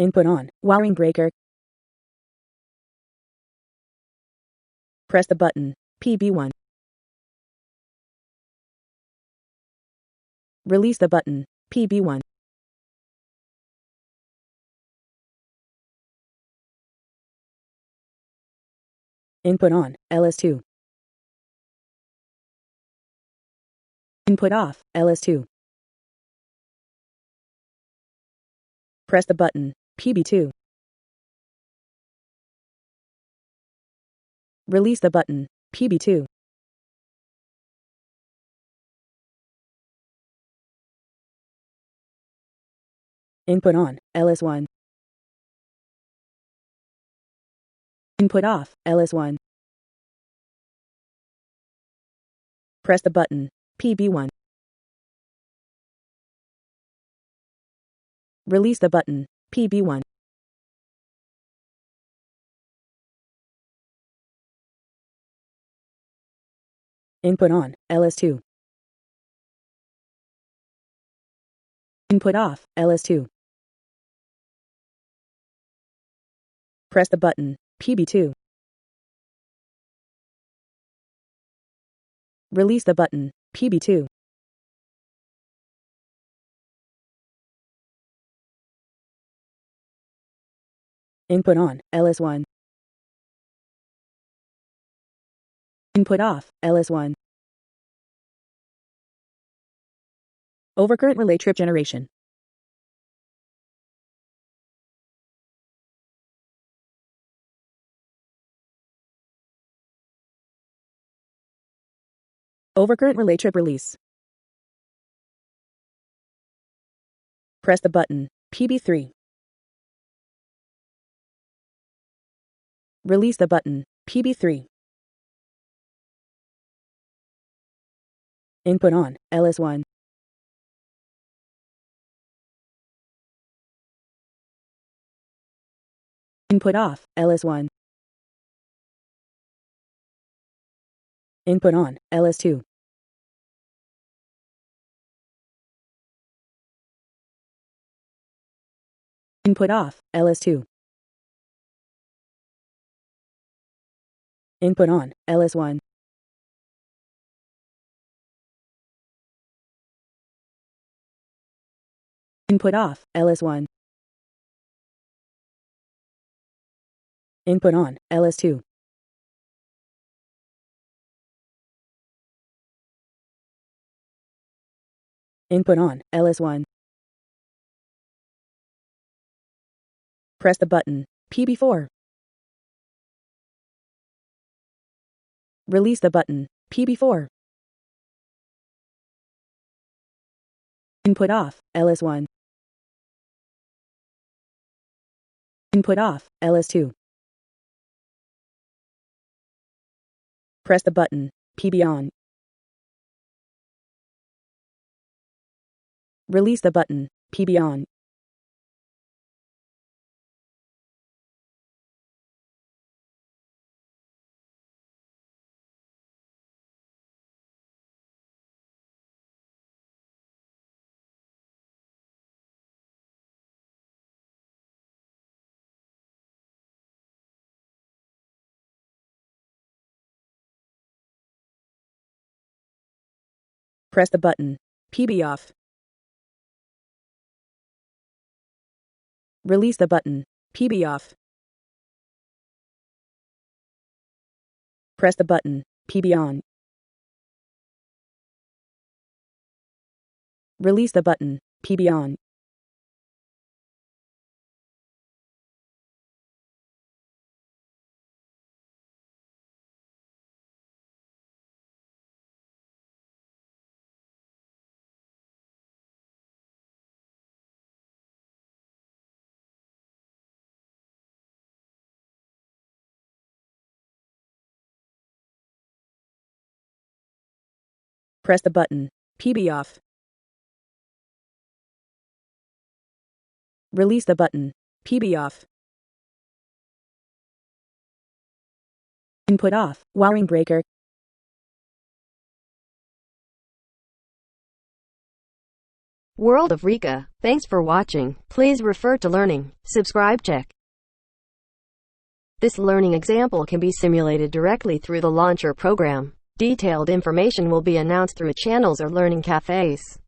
Input on. Wiring breaker. Press the button. PB1. Release the button. PB1. Input on. LS2. Input off. LS2. Press the button. PB2. Release the button. PB2. Input on. LS1. Input off. LS1. Press the button. PB1. Release the button. PB1. Input on. LS2. Input off. LS2. Press the button. PB2. Release the button. PB2. Input on. LS1. Input off. LS1. Overcurrent relay trip generation. Overcurrent relay trip release. Press the button. PB3. Release the button. PB3. Input on. LS1. Input off. LS1. Input on. LS2. Input off. LS2. Input on. LS1. Input off. LS1. Input on. LS2. Input on. LS1. Press the button. PB4. Release the button. PB4. Input off. LS1. Input off. LS2. Press the button. PB on. Release the button. PB on. Press the button. PB off. Release the button. PB off. Press the button. PB on. Release the button. PB on. Press the button. PB off. Release the button. PB off. Input off. Wiring breaker. World of Rika. Thanks for watching. Please refer to Learning. Subscribe check. This learning example can be simulated directly through the launcher program. Detailed information will be announced through channels or learning cafes.